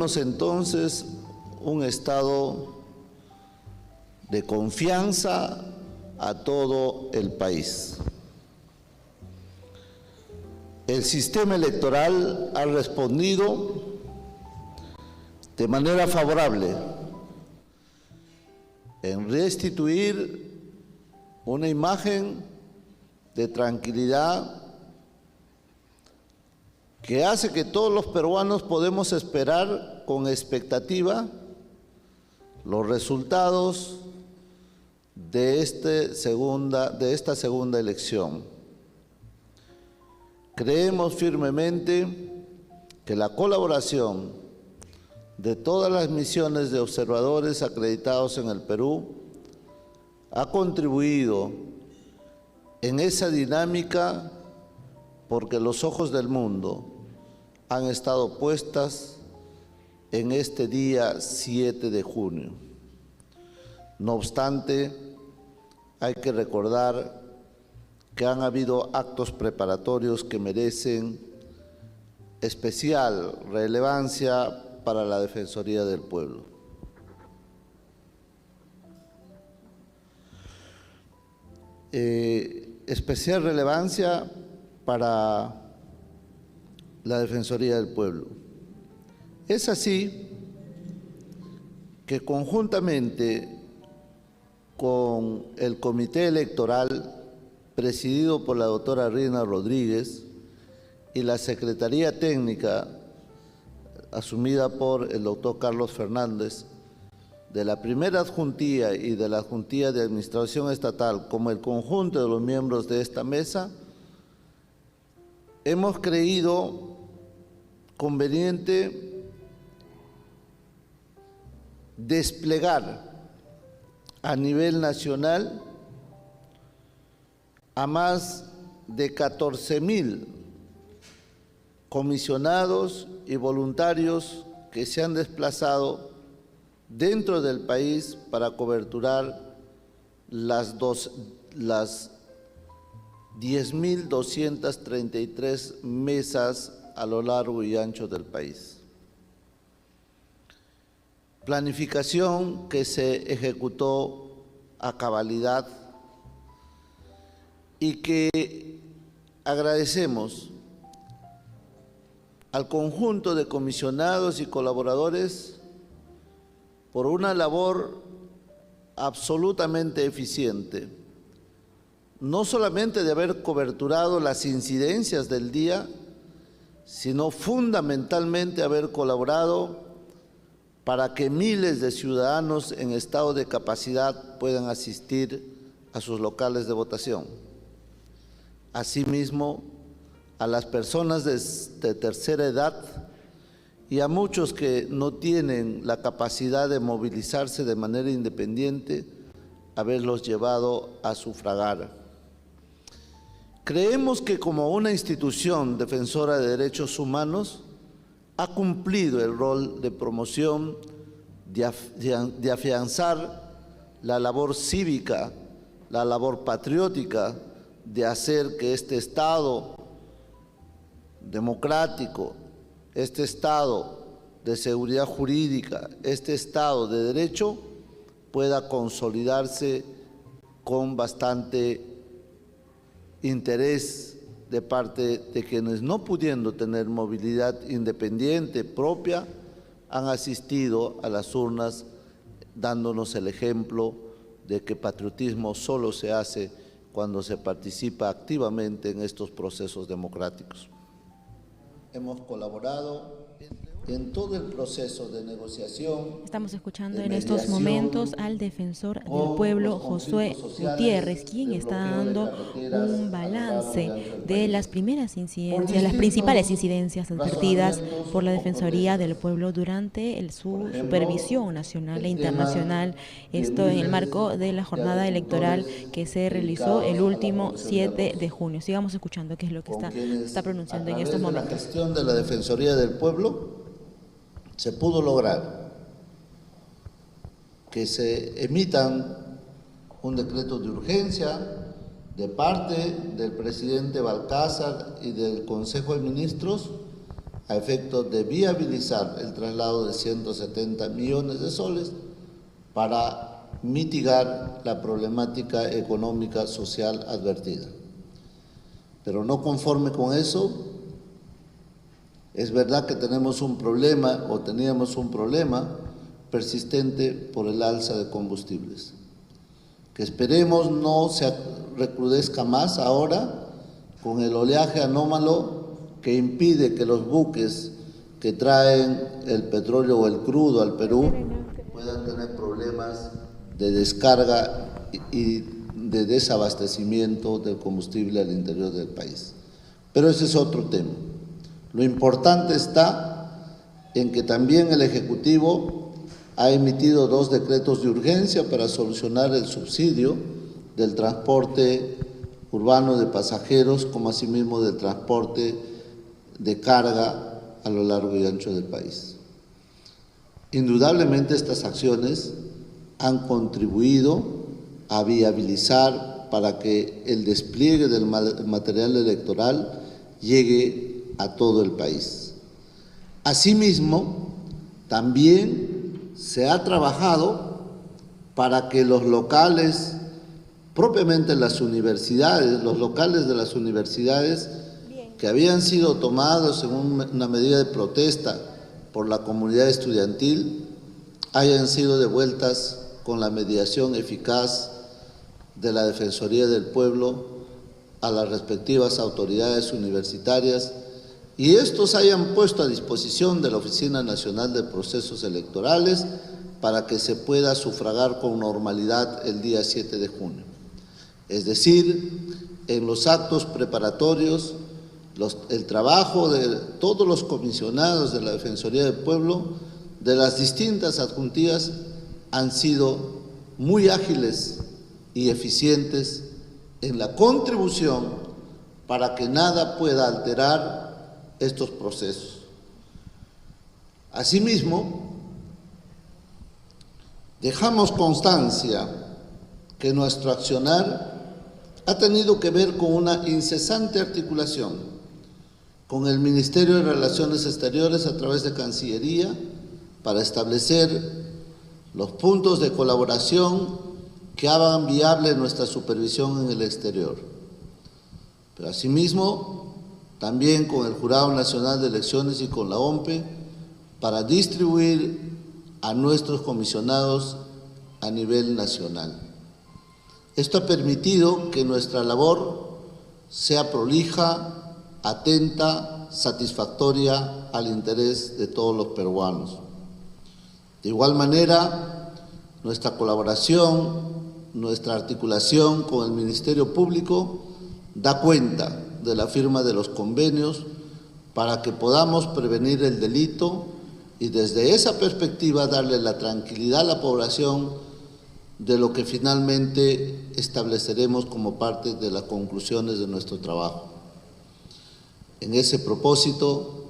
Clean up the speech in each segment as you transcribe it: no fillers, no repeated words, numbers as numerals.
Entonces, un estado de confianza a todo el país. El sistema electoral ha respondido de manera favorable en restituir una imagen de tranquilidad que hace que todos los peruanos podemos esperar con expectativa los resultados de esta segunda elección. Creemos firmemente que la colaboración de todas las misiones de observadores acreditados en el Perú ha contribuido en esa dinámica porque los ojos del mundo han estado puestas en este día 7 de junio. No obstante, hay que recordar que han habido actos preparatorios que merecen especial relevancia para la Defensoría del Pueblo. Especial relevancia para la Defensoría del Pueblo. Es así que conjuntamente con el Comité Electoral presidido por la doctora Rina Rodríguez y la Secretaría Técnica asumida por el doctor Carlos Fernández, de la primera adjuntía y de la adjuntía de Administración Estatal, como el conjunto de los miembros de esta mesa, hemos creído conveniente desplegar a nivel nacional a más de 14.000 comisionados y voluntarios que se han desplazado dentro del país para coberturar las 10.233 mesas a lo largo y ancho del país. Planificación que se ejecutó a cabalidad y que agradecemos al conjunto de comisionados y colaboradores por una labor absolutamente eficiente, no solamente de haber coberturado las incidencias del día, sino fundamentalmente haber colaborado para que miles de ciudadanos en estado de capacidad puedan asistir a sus locales de votación. Asimismo, a las personas de tercera edad y a muchos que no tienen la capacidad de movilizarse de manera independiente, haberlos llevado a sufragar. Creemos que como una institución defensora de derechos humanos, ha cumplido el rol de promoción, de afianzar la labor cívica, la labor patriótica, de hacer que este Estado democrático, este Estado de seguridad jurídica, este Estado de derecho pueda consolidarse con bastante interés de parte de quienes, no pudiendo tener movilidad independiente propia, han asistido a las urnas dándonos el ejemplo de que patriotismo solo se hace cuando se participa activamente en estos procesos democráticos. Hemos colaborado en todo el proceso de negociación. Estamos escuchando en estos momentos al defensor del pueblo, Josué Gutiérrez, quien está dando un balance de las primeras incidencias, las principales incidencias advertidas por la Defensoría del Pueblo durante su supervisión nacional e internacional. Esto en el marco de la jornada electoral que se realizó el último 7 de junio. Sigamos escuchando qué es lo que está pronunciando en estos momentos. La gestión de la Defensoría del Pueblo se pudo lograr que se emitan un decreto de urgencia de parte del presidente Balcázar y del Consejo de Ministros a efecto de viabilizar el traslado de 170 millones de soles para mitigar la problemática económica social advertida. Pero no conforme con eso, es verdad que tenemos un problema o teníamos un problema persistente por el alza de combustibles, que esperemos no se recrudezca más ahora con el oleaje anómalo que impide que los buques que traen el petróleo o el crudo al Perú puedan tener problemas de descarga y de desabastecimiento del combustible al interior del país. Pero ese es otro tema. Lo importante está en que también el Ejecutivo ha emitido 2 decretos de urgencia para solucionar el subsidio del transporte urbano de pasajeros, como asimismo del transporte de carga a lo largo y ancho del país. Indudablemente estas acciones han contribuido a viabilizar para que el despliegue del material electoral llegue a todo el país. Asimismo, también se ha trabajado para que los locales, propiamente las universidades, los locales de las universidades que habían sido tomados en una medida de protesta por la comunidad estudiantil, hayan sido devueltas con la mediación eficaz de la Defensoría del Pueblo a las respectivas autoridades universitarias y estos hayan puesto a disposición de la Oficina Nacional de Procesos Electorales para que se pueda sufragar con normalidad el día 7 de junio. Es decir, en los actos preparatorios, el trabajo de todos los comisionados de la Defensoría del Pueblo, de las distintas adjuntías, han sido muy ágiles y eficientes en la contribución para que nada pueda alterar estos procesos. Asimismo, dejamos constancia que nuestro accionar ha tenido que ver con una incesante articulación con el Ministerio de Relaciones Exteriores a través de Cancillería para establecer los puntos de colaboración que hagan viable nuestra supervisión en el exterior. Pero asimismo, también con el Jurado Nacional de Elecciones y con la OMPE para distribuir a nuestros comisionados a nivel nacional. Esto ha permitido que nuestra labor sea prolija, atenta, satisfactoria al interés de todos los peruanos. De igual manera, nuestra colaboración, nuestra articulación con el Ministerio Público da cuenta de la firma de los convenios para que podamos prevenir el delito y desde esa perspectiva darle la tranquilidad a la población de lo que finalmente estableceremos como parte de las conclusiones de nuestro trabajo. En ese propósito,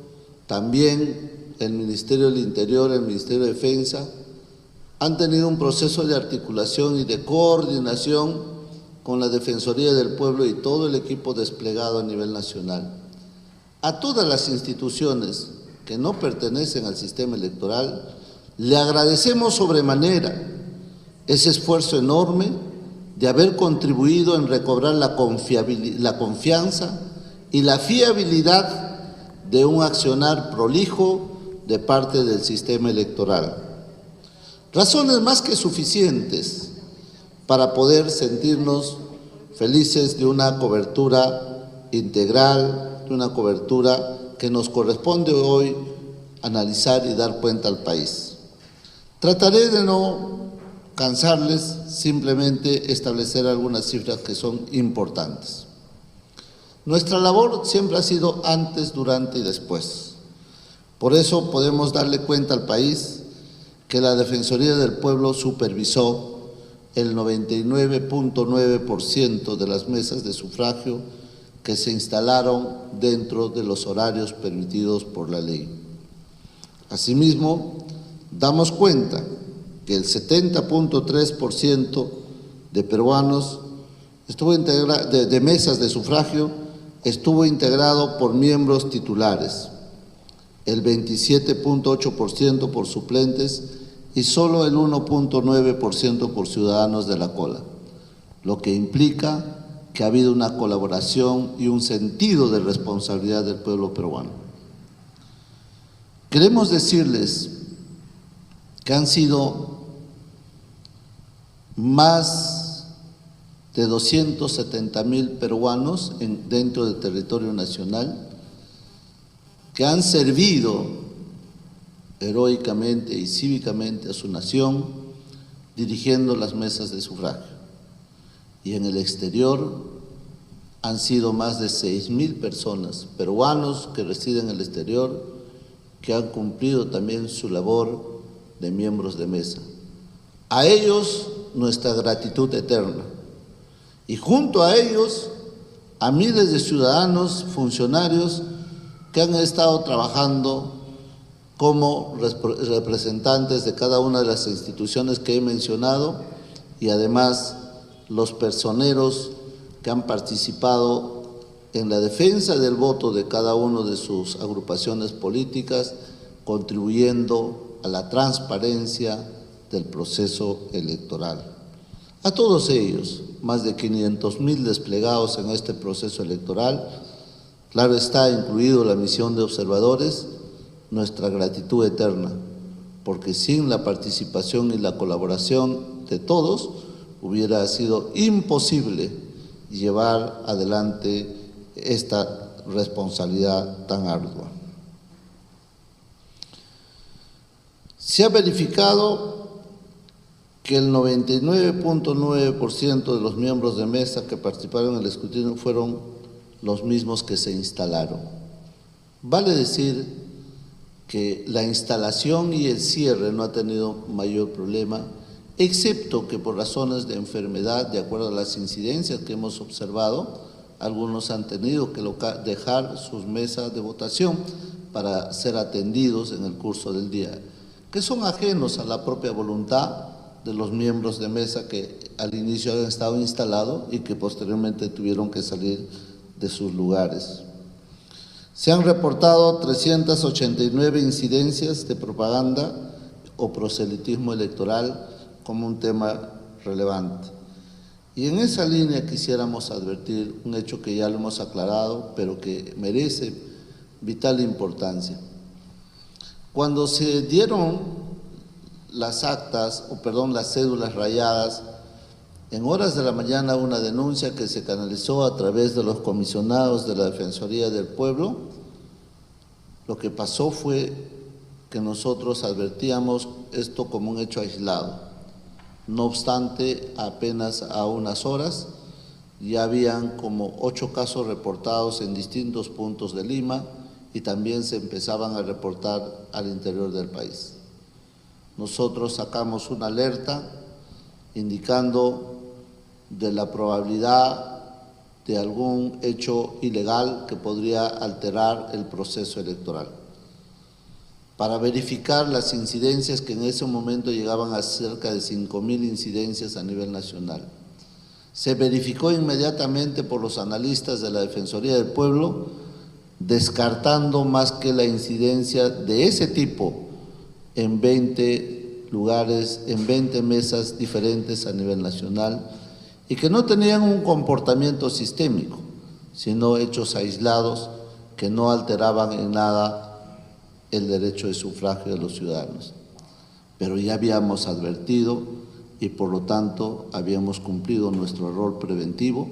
también el Ministerio del Interior, el Ministerio de Defensa, han tenido un proceso de articulación y de coordinación con la Defensoría del Pueblo y todo el equipo desplegado a nivel nacional. A todas las instituciones que no pertenecen al sistema electoral, le agradecemos sobremanera ese esfuerzo enorme de haber contribuido en recobrar la confianza y la fiabilidad de un accionar prolijo de parte del sistema electoral. Razones más que suficientes para poder sentirnos felices de una cobertura integral, de una cobertura que nos corresponde hoy analizar y dar cuenta al país. Trataré de no cansarles, simplemente establecer algunas cifras que son importantes. Nuestra labor siempre ha sido antes, durante y después. Por eso podemos darle cuenta al país que la Defensoría del Pueblo supervisó el 99.9% de las mesas de sufragio que se instalaron dentro de los horarios permitidos por la ley. Asimismo, damos cuenta que el 70.3% de peruanos de mesas de sufragio estuvo integrado por miembros titulares. el 27.8% por suplentes y solo el 1.9% por ciudadanos de la cola, lo que implica que ha habido una colaboración y un sentido de responsabilidad del pueblo peruano. Queremos decirles que han sido más de 270.000 peruanos dentro del territorio nacional que han servido heroicamente y cívicamente a su nación dirigiendo las mesas de sufragio. Y en el exterior han sido más de 6.000 personas, peruanos que residen en el exterior, que han cumplido también su labor de miembros de mesa. A ellos nuestra gratitud eterna. Y junto a ellos, a miles de ciudadanos, funcionarios que han estado trabajando como representantes de cada una de las instituciones que he mencionado y además los personeros que han participado en la defensa del voto de cada una de sus agrupaciones políticas, contribuyendo a la transparencia del proceso electoral. A todos ellos, más de 500.000 desplegados en este proceso electoral, claro está, incluido la misión de observadores, nuestra gratitud eterna, porque sin la participación y la colaboración de todos, hubiera sido imposible llevar adelante esta responsabilidad tan ardua. Se ha verificado que el 99.9% de los miembros de mesa que participaron en el escrutinio fueron los mismos que se instalaron. Vale decir que la instalación y el cierre no ha tenido mayor problema, excepto que por razones de enfermedad, de acuerdo a las incidencias que hemos observado, algunos han tenido que dejar sus mesas de votación para ser atendidos en el curso del día, que son ajenos a la propia voluntad de los miembros de mesa que al inicio han estado instalados y que posteriormente tuvieron que salir de sus lugares. Se han reportado 389 incidencias de propaganda o proselitismo electoral como un tema relevante. Y en esa línea quisiéramos advertir un hecho que ya lo hemos aclarado, pero que merece vital importancia. Cuando se dieron las actas, las cédulas rayadas, en horas de la mañana una denuncia que se canalizó a través de los comisionados de la Defensoría del Pueblo, lo que pasó fue que nosotros advertíamos esto como un hecho aislado. No obstante, apenas a unas horas ya habían como 8 casos reportados en distintos puntos de Lima y también se empezaban a reportar al interior del país. Nosotros sacamos una alerta indicando de la probabilidad de algún hecho ilegal que podría alterar el proceso electoral, para verificar las incidencias que en ese momento llegaban a cerca de 5.000 incidencias a nivel nacional. Se verificó inmediatamente por los analistas de la Defensoría del Pueblo, descartando más que la incidencia de ese tipo en 20 lugares, en 20 mesas diferentes a nivel nacional, y que no tenían un comportamiento sistémico, sino hechos aislados que no alteraban en nada el derecho de sufragio de los ciudadanos. Pero ya habíamos advertido y por lo tanto habíamos cumplido nuestro rol preventivo,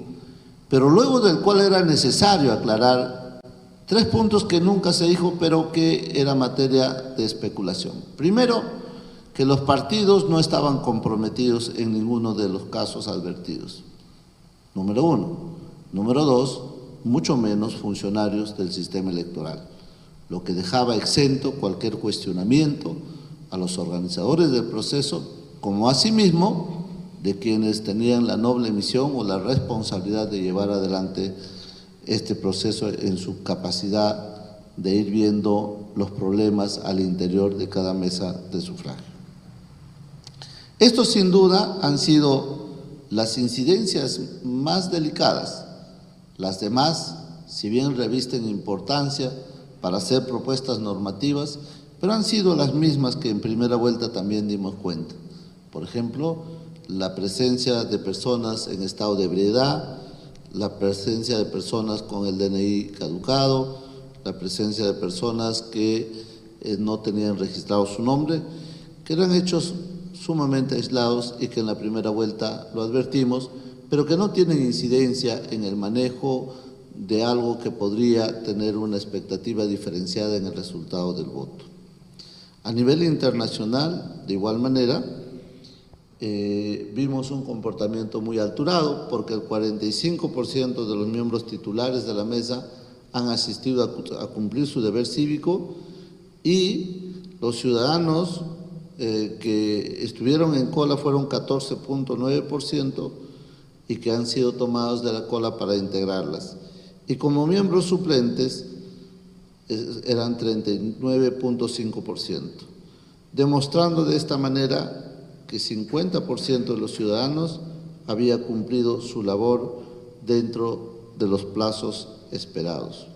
pero luego del cual era necesario aclarar 3 puntos que nunca se dijo, pero que era materia de especulación. Primero, que los partidos no estaban comprometidos en ninguno de los casos advertidos. Número 1. Número 2, mucho menos funcionarios del sistema electoral, lo que dejaba exento cualquier cuestionamiento a los organizadores del proceso, como asimismo de quienes tenían la noble misión o la responsabilidad de llevar adelante este proceso en su capacidad de ir viendo los problemas al interior de cada mesa de sufragio. Estos sin duda han sido las incidencias más delicadas. Las demás, si bien revisten importancia, para hacer propuestas normativas, pero han sido las mismas que en primera vuelta también dimos cuenta. Por ejemplo, la presencia de personas en estado de ebriedad, la presencia de personas con el DNI caducado, la presencia de personas que no tenían registrado su nombre, que eran hechos sumamente aislados y que en la primera vuelta lo advertimos, pero que no tienen incidencia en el manejo de algo que podría tener una expectativa diferenciada en el resultado del voto. A nivel internacional, de igual manera, vimos un comportamiento muy alterado porque el 45% de los miembros titulares de la mesa han asistido a cumplir su deber cívico y los ciudadanos que estuvieron en cola fueron 14.9% y que han sido tomados de la cola para integrarlas. Y como miembros suplentes eran 39.5%, demostrando de esta manera que 50% de los ciudadanos había cumplido su labor dentro de los plazos esperados.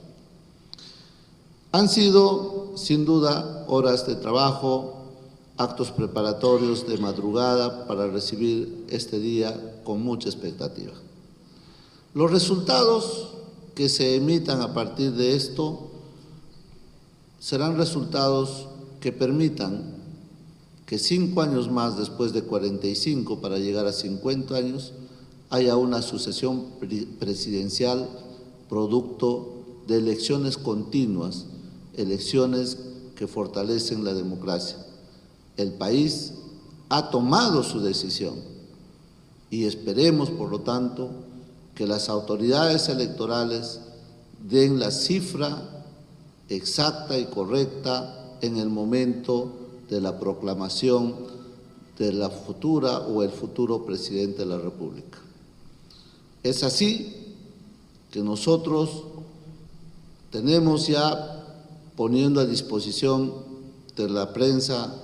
Han sido, sin duda, horas de trabajo, actos preparatorios de madrugada para recibir este día con mucha expectativa. Los resultados que se emitan a partir de esto serán resultados que permitan que 5 años más después de 45 para llegar a 50 años haya una sucesión presidencial producto de elecciones continuas, elecciones que fortalecen la democracia. El país ha tomado su decisión y esperemos, por lo tanto, que las autoridades electorales den la cifra exacta y correcta en el momento de la proclamación de la futura o el futuro presidente de la República. Es así que nosotros tenemos ya poniendo a disposición de la prensa,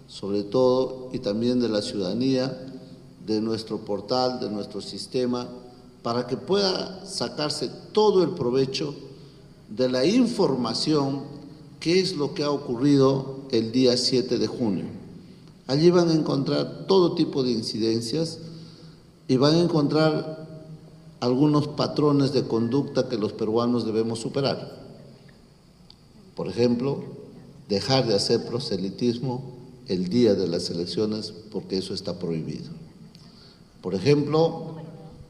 sobre todo, y también de la ciudadanía, de nuestro portal, de nuestro sistema, para que pueda sacarse todo el provecho de la información, qué es lo que ha ocurrido el día 7 de junio. Allí van a encontrar todo tipo de incidencias y van a encontrar algunos patrones de conducta que los peruanos debemos superar. Por ejemplo, dejar de hacer proselitismo el día de las elecciones porque eso está prohibido. Por ejemplo,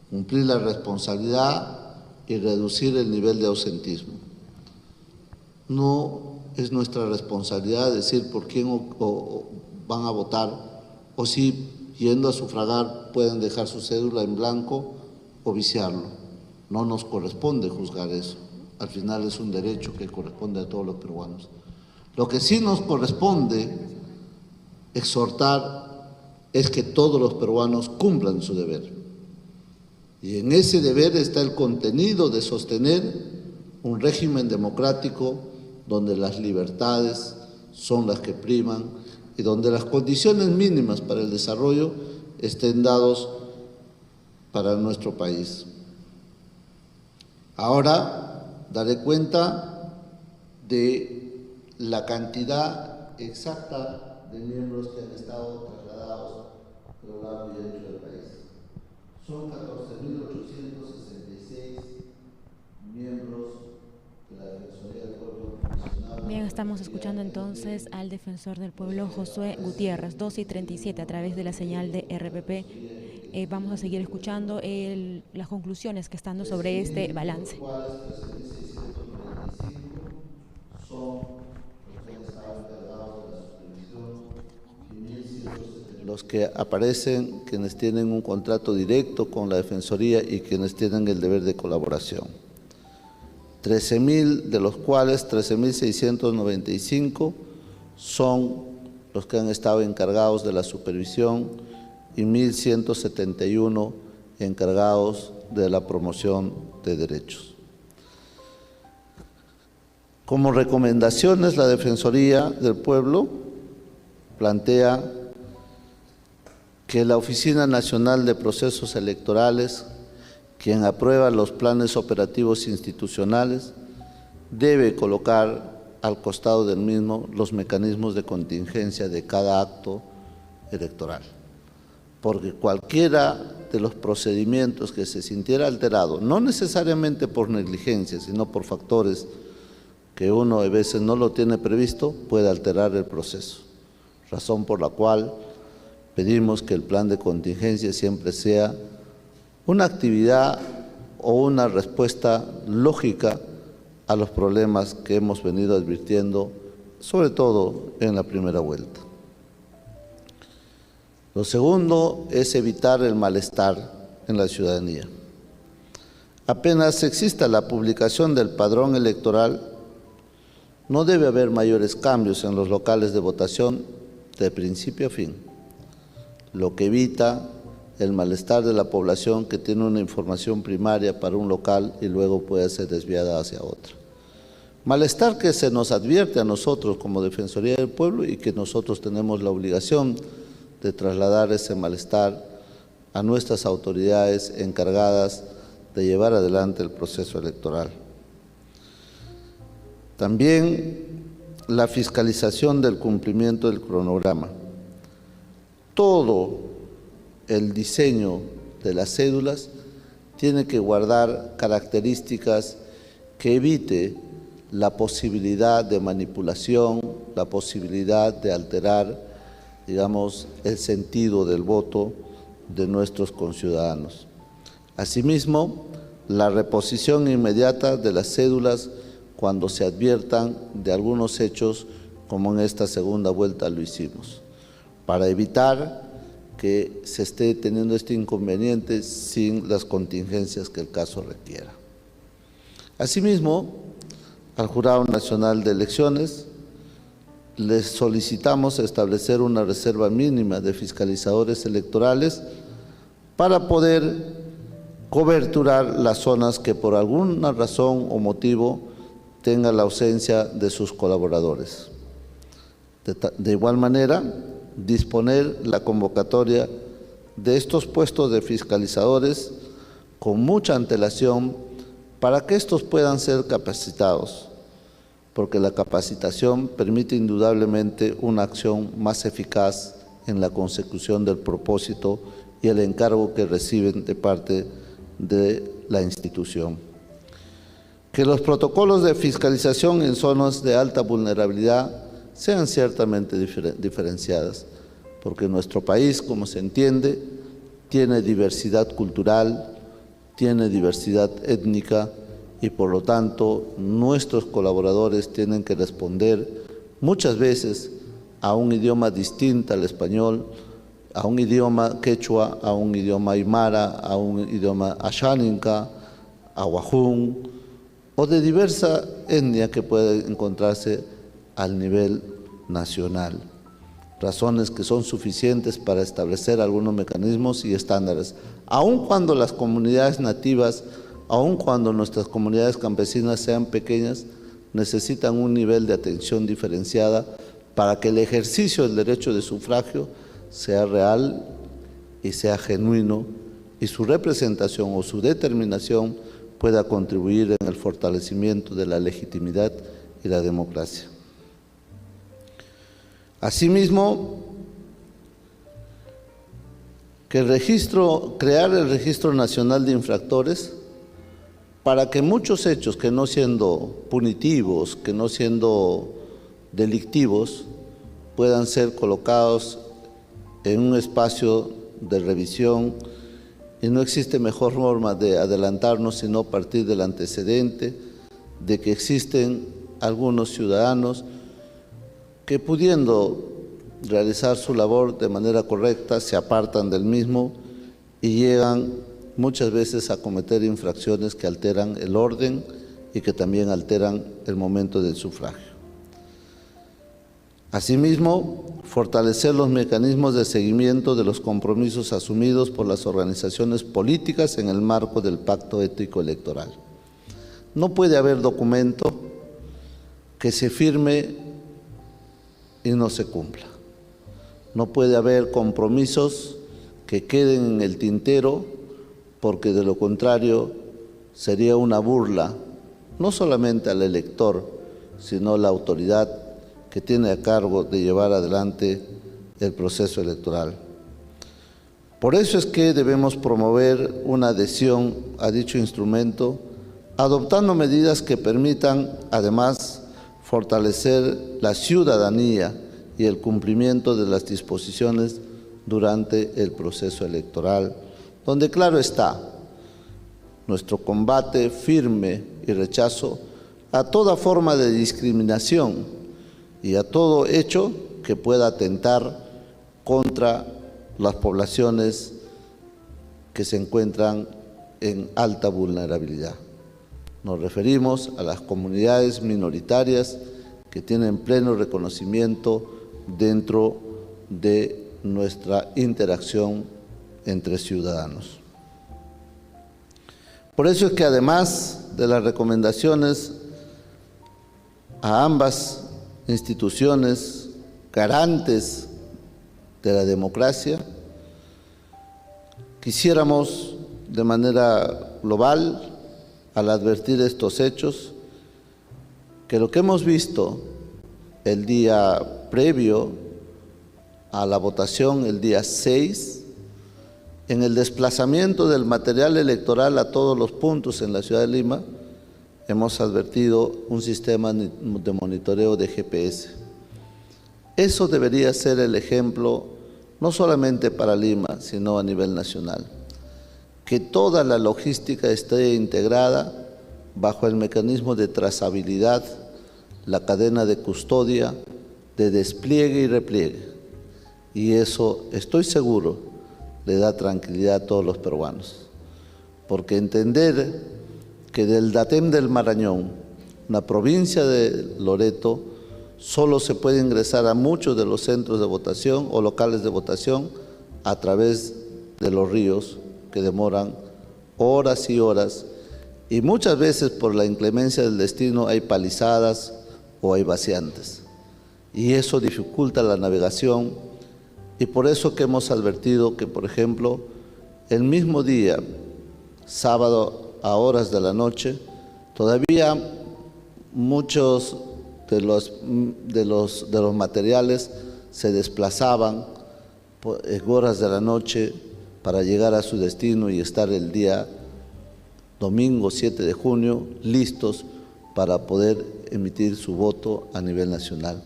cumplir la responsabilidad y reducir el nivel de ausentismo. No es nuestra responsabilidad decir por quién van a votar o si yendo a sufragar pueden dejar su cédula en blanco o viciarlo. No nos corresponde juzgar eso. Al final es un derecho que corresponde a todos los peruanos. Lo que sí nos corresponde exhortar es que todos los peruanos cumplan su deber. Y en ese deber está el contenido de sostener un régimen democrático donde las libertades son las que priman y donde las condiciones mínimas para el desarrollo estén dados para nuestro país. Ahora daré cuenta de la cantidad exacta de miembros que han estado trasladados a lo largo y ancho del país. Son 14.866 miembros de la Defensoría del Pueblo. Bien, estamos escuchando entonces al defensor del pueblo, Josué Gutiérrez, 12:37 a través de la señal de RPP. Vamos a seguir escuchando las conclusiones que están sobre este balance. Los que aparecen, quienes tienen un contrato directo con la Defensoría y quienes tienen el deber de colaboración. 13.000, de los cuales 13.695 son los que han estado encargados de la supervisión y 1.171 encargados de la promoción de derechos. Como recomendaciones, la Defensoría del Pueblo plantea que la Oficina Nacional de Procesos Electorales, quien aprueba los planes operativos institucionales, debe colocar al costado del mismo los mecanismos de contingencia de cada acto electoral. Porque cualquiera de los procedimientos que se sintiera alterado, no necesariamente por negligencia, sino por factores que uno a veces no lo tiene previsto, puede alterar el proceso. Razón por la cual pedimos que el plan de contingencia siempre sea una actividad o una respuesta lógica a los problemas que hemos venido advirtiendo, sobre todo en la primera vuelta. Lo segundo es evitar el malestar en la ciudadanía. Apenas exista la publicación del padrón electoral, no debe haber mayores cambios en los locales de votación de principio a fin, lo que evita el malestar de la población que tiene una información primaria para un local y luego puede ser desviada hacia otro. Malestar que se nos advierte a nosotros como Defensoría del Pueblo y que nosotros tenemos la obligación de trasladar ese malestar a nuestras autoridades encargadas de llevar adelante el proceso electoral. También la fiscalización del cumplimiento del cronograma. Todo el diseño de las cédulas tiene que guardar características que evite la posibilidad de manipulación, la posibilidad de alterar, digamos, el sentido del voto de nuestros conciudadanos. Asimismo, la reposición inmediata de las cédulas cuando se adviertan de algunos hechos, como en esta segunda vuelta lo hicimos, para evitar que se esté teniendo este inconveniente sin las contingencias que el caso requiera. Asimismo, al Jurado Nacional de Elecciones les solicitamos establecer una reserva mínima de fiscalizadores electorales para poder coberturar las zonas que por alguna razón o motivo tengan la ausencia de sus colaboradores. De igual manera, disponer la convocatoria de estos puestos de fiscalizadores con mucha antelación para que estos puedan ser capacitados, porque la capacitación permite indudablemente una acción más eficaz en la consecución del propósito y el encargo que reciben de parte de la institución. Que los protocolos de fiscalización en zonas de alta vulnerabilidad sean ciertamente diferenciadas, porque nuestro país, como se entiende, tiene diversidad cultural, tiene diversidad étnica y por lo tanto nuestros colaboradores tienen que responder muchas veces a un idioma distinto al español, a un idioma quechua, a un idioma aymara, a un idioma asháninca, ahuajún o de diversa etnia que puede encontrarse al nivel nacional. Razones que son suficientes para establecer algunos mecanismos y estándares, aun cuando las comunidades nativas, aun cuando nuestras comunidades campesinas sean pequeñas, necesitan un nivel de atención diferenciada para que el ejercicio del derecho de sufragio sea real y sea genuino y su representación o su determinación pueda contribuir en el fortalecimiento de la legitimidad y la democracia. Asimismo, que crear el Registro Nacional de Infractores para que muchos hechos que no siendo punitivos, que no siendo delictivos, puedan ser colocados en un espacio de revisión y no existe mejor forma de adelantarnos sino partir del antecedente de que existen algunos ciudadanos que pudiendo realizar su labor de manera correcta se apartan del mismo y llegan muchas veces a cometer infracciones que alteran el orden y que también alteran el momento del sufragio. Asimismo, fortalecer los mecanismos de seguimiento de los compromisos asumidos por las organizaciones políticas en el marco del Pacto Ético Electoral. No puede haber documento que se firme y no se cumpla. No puede haber compromisos que queden en el tintero, porque de lo contrario sería una burla, no solamente al elector, sino la autoridad que tiene a cargo de llevar adelante el proceso electoral. Por eso es que debemos promover una adhesión a dicho instrumento, adoptando medidas que permitan, además, fortalecer la ciudadanía y el cumplimiento de las disposiciones durante el proceso electoral, donde claro está nuestro combate firme y rechazo a toda forma de discriminación y a todo hecho que pueda atentar contra las poblaciones que se encuentran en alta vulnerabilidad. Nos referimos a las comunidades minoritarias que tienen pleno reconocimiento dentro de nuestra interacción entre ciudadanos. Por eso es que además de las recomendaciones a ambas instituciones garantes de la democracia, quisiéramos de manera global, al advertir estos hechos, que lo que hemos visto el día previo a la votación, el día 6, en el desplazamiento del material electoral a todos los puntos en la ciudad de Lima, hemos advertido un sistema de monitoreo de GPS. Eso debería ser el ejemplo, no solamente para Lima, sino a nivel nacional. Que toda la logística esté integrada bajo el mecanismo de trazabilidad, la cadena de custodia, de despliegue y repliegue. Y eso, estoy seguro, le da tranquilidad a todos los peruanos. Porque entender que del Datem del Marañón, una provincia de Loreto, solo se puede ingresar a muchos de los centros de votación o locales de votación a través de los ríos, que demoran horas y horas, y muchas veces por la inclemencia del destino hay palizadas o hay vaciantes. Y eso dificulta la navegación, y por eso que hemos advertido que, por ejemplo, el mismo día, sábado a horas de la noche, todavía muchos de los materiales se desplazaban en horas de la noche para llegar a su destino y estar el día domingo 7 de junio listos para poder emitir su voto a nivel nacional.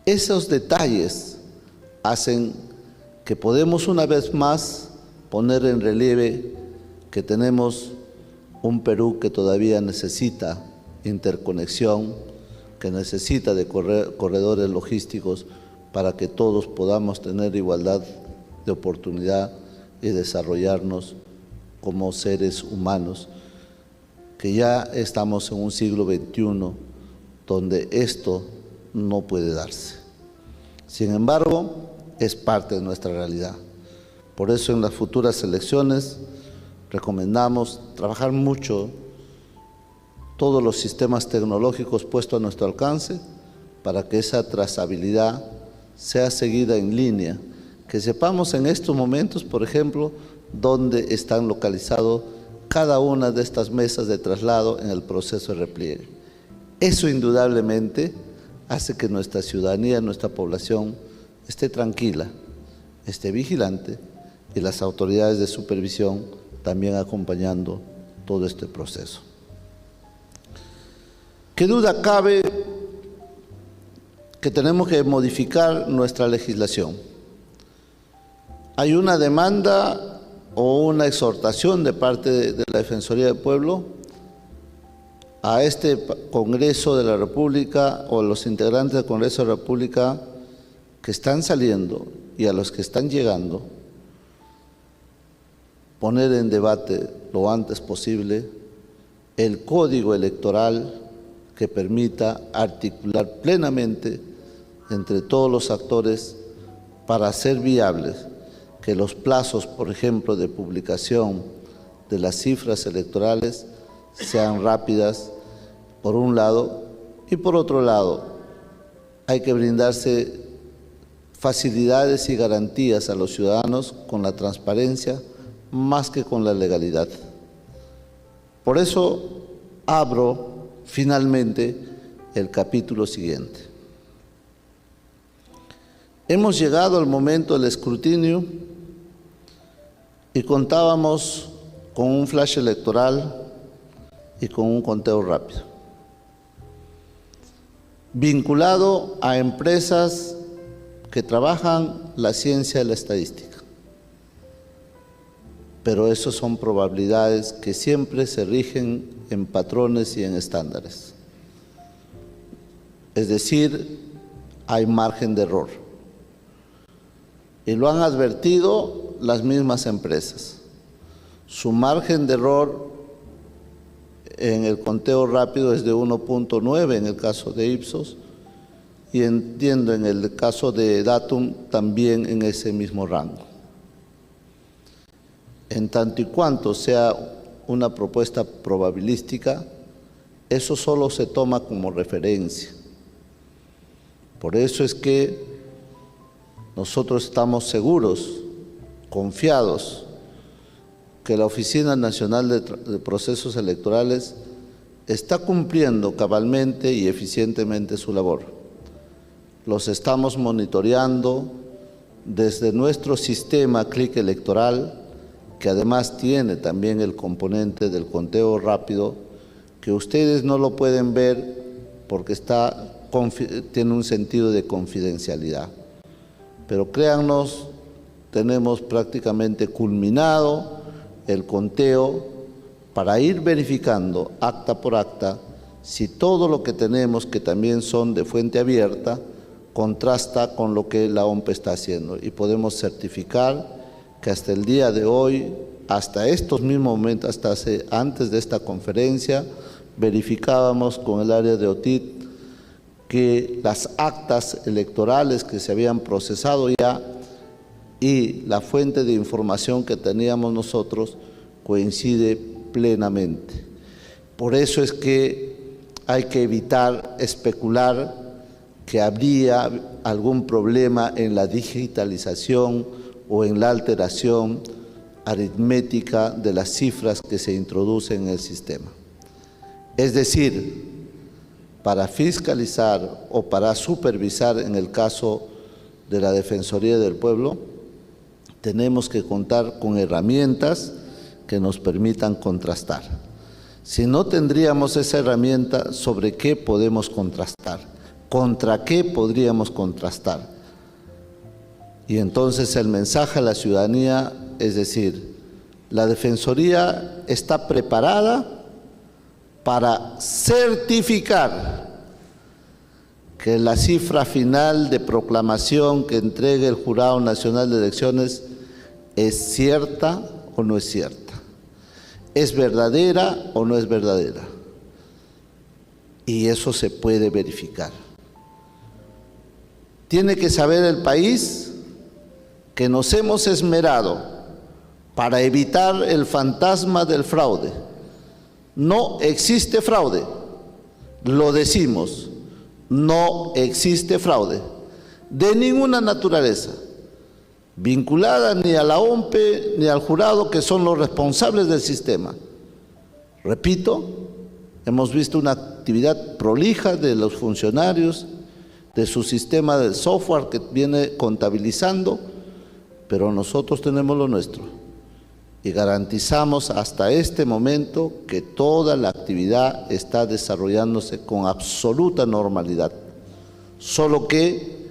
Esos detalles hacen que podemos una vez más poner en relieve que tenemos un Perú que todavía necesita interconexión, que necesita de corredores logísticos para que todos podamos tener igualdad de oportunidad y desarrollarnos como seres humanos, que ya estamos en un siglo XXI donde esto no puede darse. Sin embargo, es parte de nuestra realidad. Por eso en las futuras elecciones recomendamos trabajar mucho todos los sistemas tecnológicos puestos a nuestro alcance para que esa trazabilidad sea seguida en línea. Que sepamos en estos momentos, por ejemplo, dónde están localizados cada una de estas mesas de traslado en el proceso de repliegue. Eso indudablemente hace que nuestra ciudadanía, nuestra población esté tranquila, esté vigilante y las autoridades de supervisión también acompañando todo este proceso. ¿Qué duda cabe que tenemos que modificar nuestra legislación? Hay una demanda o una exhortación de parte de la Defensoría del Pueblo a este Congreso de la República o a los integrantes del Congreso de la República que están saliendo y a los que están llegando, poner en debate lo antes posible el código electoral que permita articular plenamente entre todos los actores para hacer viables que los plazos, por ejemplo, de publicación de las cifras electorales sean rápidas, por un lado, y por otro lado, hay que brindarse facilidades y garantías a los ciudadanos con la transparencia más que con la legalidad. Por eso abro finalmente el capítulo siguiente. Hemos llegado al momento del escrutinio y contábamos con un flash electoral y con un conteo rápido, vinculado a empresas que trabajan la ciencia de la estadística. Pero eso son probabilidades que siempre se rigen en patrones y en estándares. Es decir, hay margen de error. Y lo han advertido las mismas empresas. Su margen de error en el conteo rápido es de 1.9 en el caso de Ipsos, y entiendo en el caso de Datum también en ese mismo rango. En tanto y cuanto sea una propuesta probabilística, eso solo se toma como referencia. Por eso es que nosotros estamos seguros, confiados, que la Oficina Nacional de Procesos Electorales está cumpliendo cabalmente y eficientemente su labor. Los estamos monitoreando desde nuestro sistema CLIC electoral, que además tiene también el componente del conteo rápido, que ustedes no lo pueden ver porque tiene un sentido de confidencialidad. Pero créannos, tenemos prácticamente culminado el conteo para ir verificando acta por acta si todo lo que tenemos, que también son de fuente abierta, contrasta con lo que la OMPE está haciendo. Y podemos certificar que hasta el día de hoy, hasta estos mismos momentos, antes de esta conferencia, verificábamos con el área de OTIT que las actas electorales que se habían procesado ya y la fuente de información que teníamos nosotros coincide plenamente. Por eso es que hay que evitar especular que habría algún problema en la digitalización o en la alteración aritmética de las cifras que se introducen en el sistema. Es decir, para fiscalizar o para supervisar en el caso de la Defensoría del Pueblo, tenemos que contar con herramientas que nos permitan contrastar. Si no tendríamos esa herramienta, ¿sobre qué podemos contrastar? ¿Contra qué podríamos contrastar? Y entonces el mensaje a la ciudadanía es decir, la Defensoría está preparada para certificar que la cifra final de proclamación que entregue el Jurado Nacional de Elecciones es cierta o no es cierta, es verdadera o no es verdadera. Y eso se puede verificar. Tiene que saber el país que nos hemos esmerado para evitar el fantasma del fraude. No existe fraude, lo decimos, no existe fraude, de ninguna naturaleza, vinculada ni a la OMPE ni al jurado, que son los responsables del sistema. Repito, hemos visto una actividad prolija de los funcionarios, de su sistema de software que viene contabilizando, pero nosotros tenemos lo nuestro. Y garantizamos hasta este momento que toda la actividad está desarrollándose con absoluta normalidad. Solo que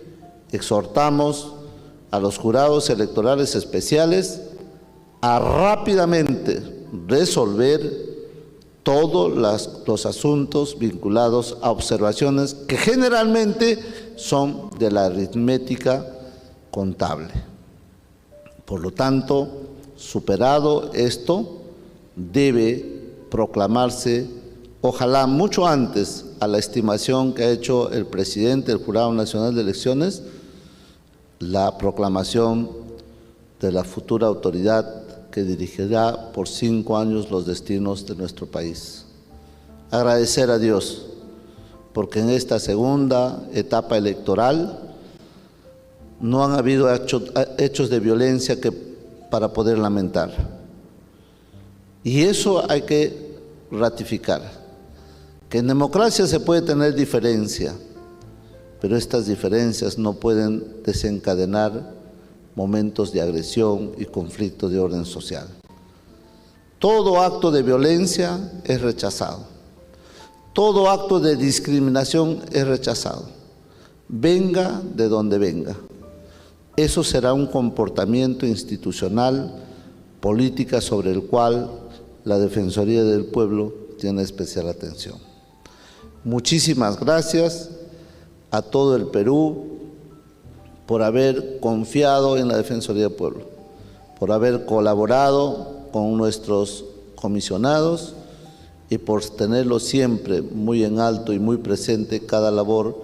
exhortamos a los jurados electorales especiales a rápidamente resolver todos los asuntos vinculados a observaciones que generalmente son de la aritmética contable. Por lo tanto, superado esto, debe proclamarse, ojalá mucho antes a la estimación que ha hecho el presidente del Jurado Nacional de Elecciones, la proclamación de la futura autoridad que dirigirá por 5 años los destinos de nuestro país. Agradecer a Dios, porque en esta segunda etapa electoral no han habido hechos de violencia para poder lamentar. Y eso hay que ratificar, que en democracia se puede tener diferencia, pero estas diferencias no pueden desencadenar momentos de agresión y conflictos de orden social. Todo acto de violencia es rechazado. Todo acto de discriminación es rechazado. Venga de donde venga. Eso será un comportamiento institucional, política sobre el cual la Defensoría del Pueblo tiene especial atención. Muchísimas gracias a todo el Perú por haber confiado en la Defensoría del Pueblo, por haber colaborado con nuestros comisionados y por tenerlo siempre muy en alto y muy presente cada labor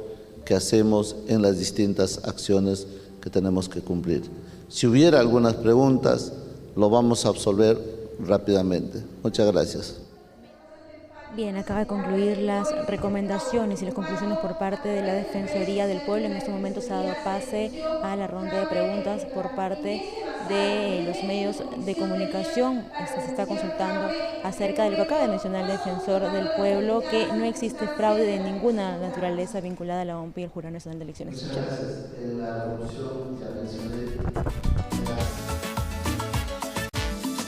que hacemos en las distintas acciones que tenemos que cumplir. Si hubiera algunas preguntas, lo vamos a absolver rápidamente. Muchas gracias. Bien, acaba de concluir las recomendaciones y las conclusiones por parte de la Defensoría del Pueblo. En este momento se ha dado pase a la ronda de preguntas por parte de los medios de comunicación. Se está consultando acerca de lo que acaba de mencionar el Defensor del Pueblo, que no existe fraude de ninguna naturaleza vinculada a la OMP y el Jurado Nacional de Elecciones. Muchas gracias. En la corrupción ya mencioné.